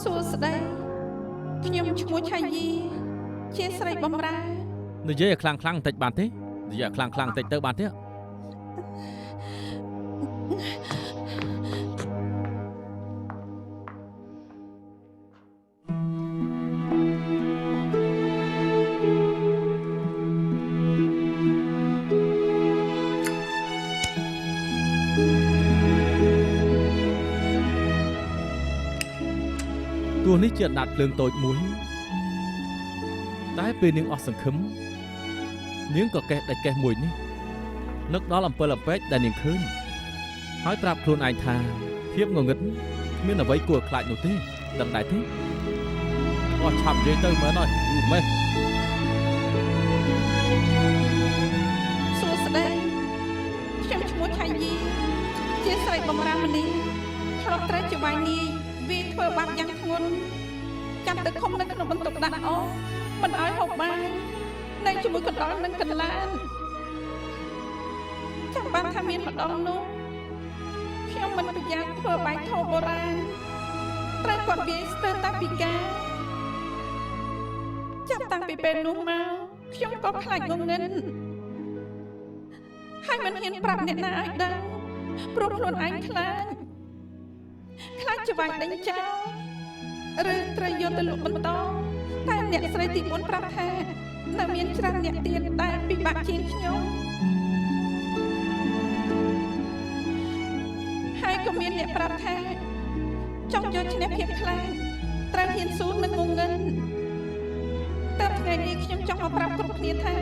សួស្តីខ្ញុំឈ្មោះឆៃយីជាស្រីបម្រើ និយាយឲ្យខ្លាំងៗបន្តិចបានទេនិយាយឲ្យខ្លាំងៗបន្តិចទៅបានទេ ខ ទោះនេះជាអណ្ដាតភ្លើងតូចមួយតែពេលនាងអស់សង្ឃឹមនាងក៏កេះដាច់កេះមួយនេះនឹកដល់អំពិលអំពែកដែលនាងឃើញហើយប្រាប់ខ្លួនឯងថាភាពងងឹតគ្មានអ្វីគួរខ្លាចនោះទេដឹងដែរទេអស់ឆាប់និយាយទៅមែនអត់យូរម៉េះ សួស្តីខ្ញុំឈ្មោះឆៃយីជាស្រីបំរើម្នាក់ធ្លាប់ត្រូវជាវាយនាយវាធ្វើបាបយ៉ាងធ្ងន់ចាប់ទៅឃុំនៅក្នុងបន្ទប់ដាក់អមិនឲ្យហូបបាយនៅជាមួយកណ្ដុរនិងកន្លានចាំបានថាមានម្ដងនោះខ្ញុំមិនប្រយ័ត្នធ្វើបាយថោបុរាណត្រូវគាត់វាយស្ទើរតាពីការចាប់តាំងពីពេលនោះមកខ្ញុំក៏ខ្លាចងងឹតហើយមិនហ៊ានប្រាប់អ្នកណាឲ្យដឹងព្រោះខ្លួនឯងខ្លាចជាវាយដេញចោលឬត្រូវយកទៅលក់បន្តតែអ្នកស្រីទី4ប្រាប់ថានៅមានច្រើនអ្នកទៀតដែលពិបាកជាងខ្ញុំហើយក៏មានអ្នកប្រាប់ថាចង់យកឈ្នះភាពខ្លាចត្រូវហ៊ានស៊ូនឹងងងឹតតែថ្ងៃនេះខ្ញុំចង់មកប្រាប់គ្រប់គ្នាថា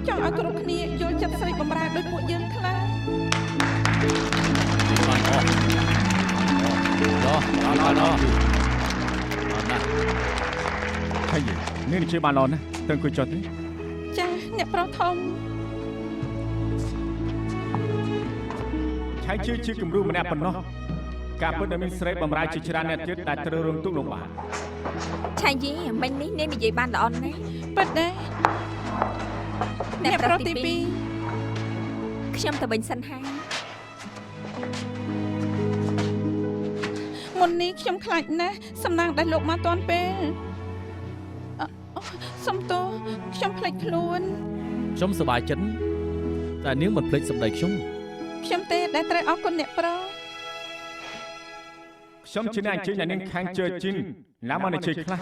ចង់ឲ្យគ្រប់គ្នាយល់ចិត្តស្រីបំរើដោយពួកយើងខ្លាំង បានអស់ណាហើយនេះនិយាយបានល្អណាស់ទៅអង្គុយចុះទេ ចាអ្នកប្រុសធំ ឆៃជាគំរូម្នាក់ប៉ុណ្ណោះការពិតដែលមានស្រីបំរើជាច្រើនអ្នកទៀតដែលត្រូវរងទុក្ខលំបាក ឆៃយីមិញនេះនាងនិយាយបានល្អណាស់ ពិតដែរអ្នកប្រុសទី2 ខ្ញុំទៅវិញសិនហើយ មុននេះខ្ញុំខ្លាចណាស់សំណាងដែលលោកមកតាន់ពេលសុំទោសខ្ញុំភ្លេចខ្លួន ខ្ញុំសប្បាយចិត្តតែនាងមិនភ្លេចសម្ដីខ្ញុំ ខ្ញុំទេដែលត្រូវអរគុណអ្នកប្រុស ខ្ញុំជាអ្នកអញ្ជើញអ្នកនាងខាងជើជីនណាមកនិយាយខ្លះ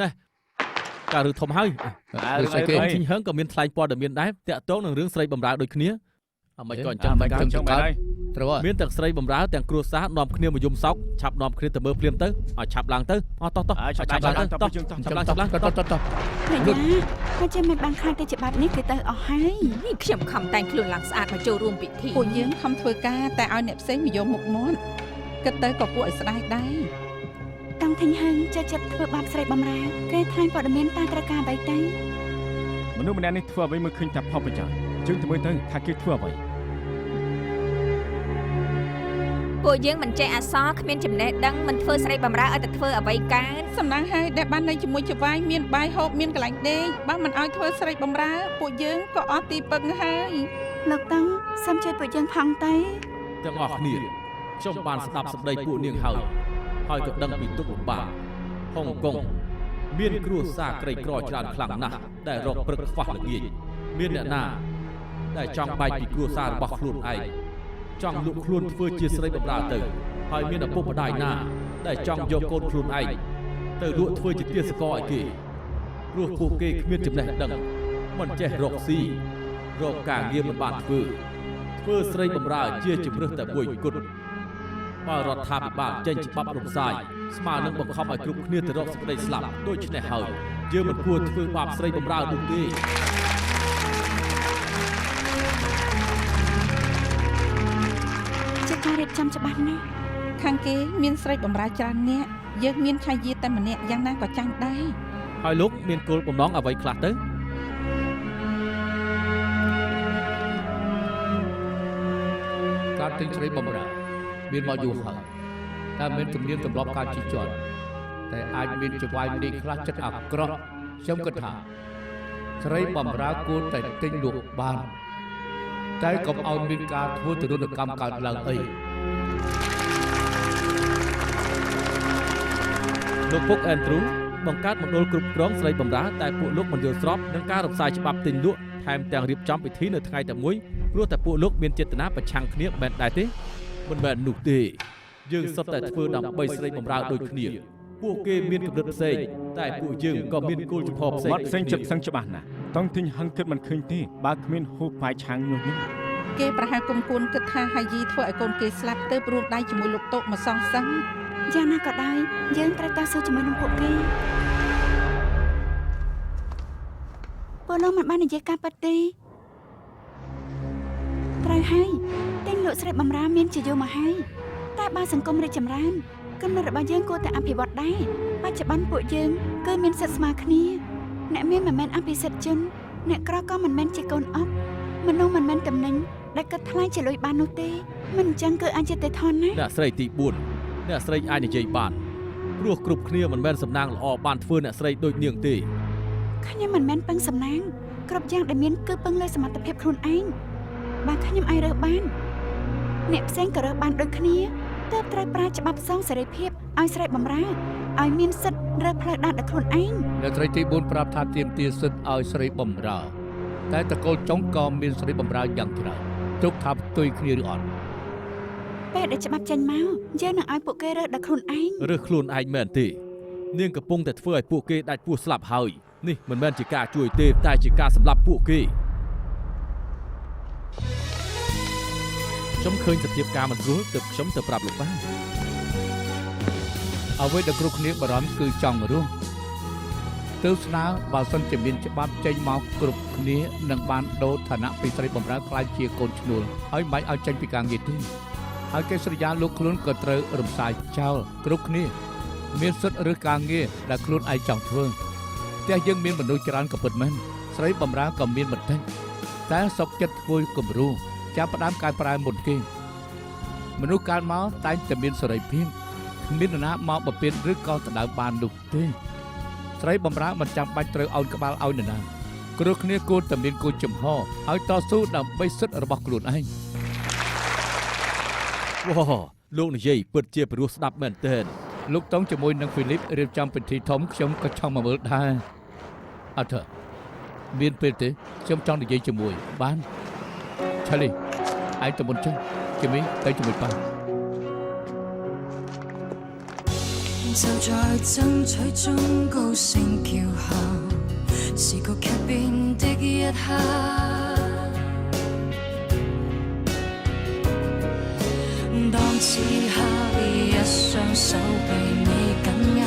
ណែការរឿងធំហើយរឿងស្អីគេជីងហឹងក៏មានថ្លែងព័ត៌មានដែរតាក់ទងនឹងរឿងស្រីបំរើដូចគ្នាអមិនក៏អញ្ចឹងតែចង់បានត្រូវមានទាំងស្រីបំរើទាំងគ្រួសារនាំគ្នាមកយំសោកឆាប់នាំគ្នាទៅមើលភ្លាមទៅឲ្យឆាប់ឡើងទៅអត់តោះឆាប់ឡើងទៅតោះឆាប់ឡើងតោះ ហើយចាំមិនបានខ្លាចទៅជាបាត់នេះគឺទៅអស់ហើយ នេះខ្ញុំខំតែងខ្លួនឡើងស្អាតមកចូលរួមពិធី ពួកយើងខំធ្វើការតែឲ្យអ្នកផ្សេងមកយកមុខមាត់គិតទៅក៏ពួកឲ្យស្ដាយដែរ តាំងថេងហឹងចិត្តធ្វើបាបស្រីបំរើគេថ្លែងព័ត៌មានតាមត្រូវការអ្វីទៅ មនុស្សម្នាក់នេះធ្វើអ្វីមើលឃើញតែផលប្រយោជន៍ជើងទៅមើលទៅថាគេធ្វើអ្វី ពួកយើងមិនចេះអសរគ្មានចំណេះដឹងមិនធ្វើស្រីបំរើឲ្យតែធ្វើអ្វីកើត សំណាងហើយដែលបាននៅជាមួយចវាយមានបាយហូបមានកន្លែងដេកបើមិនឲ្យធ្វើស្រីបំរើពួកយើងក៏អស់ទីពឹងហើយ លោកតាំងសូមជួយពួកយើងផងទៅ ទាំងអស់គ្នាខ្ញុំបានស្ដាប់សម្ដីពួកនាងហើយក៏ដឹងពីទុក្ខលំបាកហុងកុងមានគ្រួសារក្រីក្រច្រើនខ្លាំងណាស់ដែលរកព្រឹកខ្វះល្ងាចមានអ្នកណាដែលចង់បែកពីគ្រួសាររបស់ខ្លួនឯងចង់លក់ខ្លួនធ្វើជាស្រីបំរើទៅហើយមានឪពុកម្ដាយណាដែលចង់យកកូនខ្លួនឯងទៅលក់ធ្វើជាទាសករឲ្យគេព្រោះពួកគេគ្មានចំណេះដឹងមិនចេះរកស៊ីរកការងារមិនបានធ្វើស្រីបំរើជាជំរើសតែមួយគត់បើរដ្ឋាភិបាលចេញច្បាប់រំសាយស្មើនឹងបង្ខំឲ្យគ្រប់គ្នាទៅរកសេចក្តីស្លាប់ដូច្នេះហើយយើងមិនគួរធ្វើបាបស្រីបំរើនោះទេ ជាការរៀបចំច្បាស់ណាស់ ខាងគេមានស្រីបំរើច្រើនអ្នកយើងមានឆៃយាតែម្នាក់យ៉ាងណាក៏ចាញ់ដែរ ហើយលោកមានគោលបំណងអ្វីខ្លះទៅ ការទិញស្រីបំរើមានមកយូរហើយតែមានជំនាញទម្លាប់ការជិះជាន់តែអាចមានចវាយនេះខ្លះចិត្តអាក្រក់ខ្ញុំគិតថាស្រីបំរើគួរតែទិញលក់បានតែកុំឲ្យមានការធ្វើទរណកម្មកើតឡើងអី លោកពុកអែនទ្រូបង្កើតមណ្ឌលគ្រប់គ្រងស្រីបំរើតែពួកលោកមិនយល់ស្របនឹងការរំសាយច្បាប់ទិញលក់ថែមទាំងរៀបចំពិធីនៅថ្ងៃតែមួយព្រោះតែពួកលោកមានចេតនាប្រឆាំងគ្នាមិនដែរទេមិនមែននោះទេយើងសុទ្ធតែធ្វើដើម្បីស្រីបំរើដូចគ្នាពួកគេមានកម្រិតផ្សេងតែពួកយើងក៏មានគោលចំហផ្សេង បាត់ផ្សេងចិត្តសឹងច្បាស់ណាស់តង់ទិញហឹងគិតមិនឃើញទេបើគ្មានហូបបាយឆាំងនោះ ហ គេប្រហែលគុំគួនគិតថាហាយីធ្វើឲ្យកូនគេស្លាប់ទៅរួមដៃជាមួយលោកតុមកសងសឹង យ៉ាងណាក៏ដោយយើងត្រូវតស៊ូជាមួយនឹងពួកគេពលលោកមិនបាននិយាយការពិតទេត្រូវហើយតែលោកស្រីបំរើមានជាយូរមកហើយតែបើសង្គមរីកចម្រើនគំនិតរបស់យើងគួរតែអភិវឌ្ឍដែរបច្ចុប្បន្នពួកយើងគឺមានសិទ្ធិស្មើគ្នាអ្នកមានមិនមែនអភិសិទ្ធជនអ្នកក្រក៏មិនមែនជាកូនអប់មនុស្សមិនមែនតំណែងដែលគិតថ្លៃជាលុយបាននោះទេមិនអញ្ចឹងគឺអយុត្តិធម៌ណា អ្នកស្រីទី4អ្នកស្រីអាចនិយាយបានព្រោះគ្រប់គ្នាមិនមែនសំណាងល្អបានធ្វើអ្នកស្រីដូចនាងទេ ខ្ញុំមិនមែនពឹងសំណាងគ្រប់យ៉ាងដែលមានគឺពឹងលើសមត្ថភាពខ្លួនឯងបើខ្ញុំអាចរើសបានអ្នកផ្សេងក៏រើសបានដូចគ្នាទើបត្រូវប្រើច្បាប់សងសេរីភាពឲ្យស្រីបំរើឲ្យមានសិទ្ធិរើសផ្លូវដើរដោយខ្លួនឯង អ្នកស្រីទី4ប្រាប់ថាទាមទារសិទ្ធិឲ្យស្រីបំរើតែតកូលចុងក៏មានស្រីបំរើយ៉ាងច្រើនទុកថាផ្ទុយគ្នាឬអត់ ពេលដែលច្បាប់ចេញមកយើងនឹងឲ្យពួកគេរើសដោយខ្លួនឯង រើសខ្លួនឯងមែនទេនាងកំពុងតែធ្វើឲ្យពួកគេដាច់ពោះស្លាប់ហើយនេះមិនមែនជាការជួយទេតែជាការសម្លាប់ពួកគេខ្ញុំឃើញសភាពការមិនស្រួលទើបខ្ញុំទៅប្រាប់លោកបាន អ្វីដែលគ្រប់គ្នាបារម្ភគឺចង់រស់ទើបស្នើបើសិនជាមានច្បាប់ចេញមកគ្រប់គ្នានឹងបានដូរឋានៈពីស្រីបំរើខ្លាយជាកូនឈ្នួលហើយមិនបាច់ឲ្យចេញពីការងារទេហើយគេសន្យាលោកខ្លួនក៏ត្រូវរំសាយចោលគ្រប់គ្នាមានសិទ្ធិឬការងារដែលខ្លួនឯងចង់ធ្វើផ្ទះយើងមានមនុស្សច្រើនក៏ពិតមែនស្រីបំរើក៏មានបន្តិចតែសុខចិត្តធ្វើគំរូចាប់ផ្ដើមកែប្រែមុនគេមនុស្សកើតមកតែងតែមានសេរីភាពគ្មាននរណាមកបំពេញឬក៏ដណ្ដើមបាននោះទេស្រីបំរើមិនចាំបាច់ត្រូវឲ្យក្បាលឲ្យនរណាគ្រប់គ្នាគួរតែមានគោលចំហឲ្យតស៊ូដើម្បីសិទ្ធិរបស់ខ្លួនឯង វ៉ាលោកនិយាយពិតជាព្រោះស្ដាប់មែនទែន លោកតុងជាមួយនឹងហ្វីលីបរៀបចំពិធីធំខ្ញុំក៏ចង់មកមើលដែរអត់ទេមានពេលទេខ្ញុំចង់និយាយជាមួយបានឆាលីឯងទៅមុនចុះជំនាញទៅជាមួយប៉ា 就在爭取中高聲叫喊，是個劇變的一刻。當此刻一雙手被你緊握，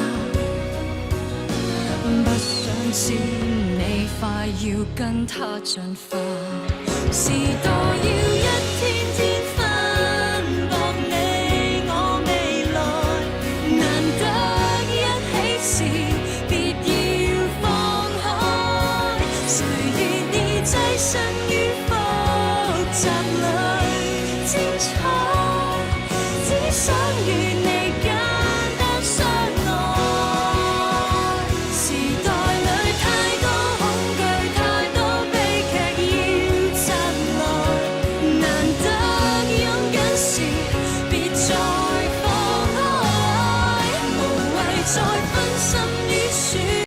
不想知你快要跟他進化，時代要一天天。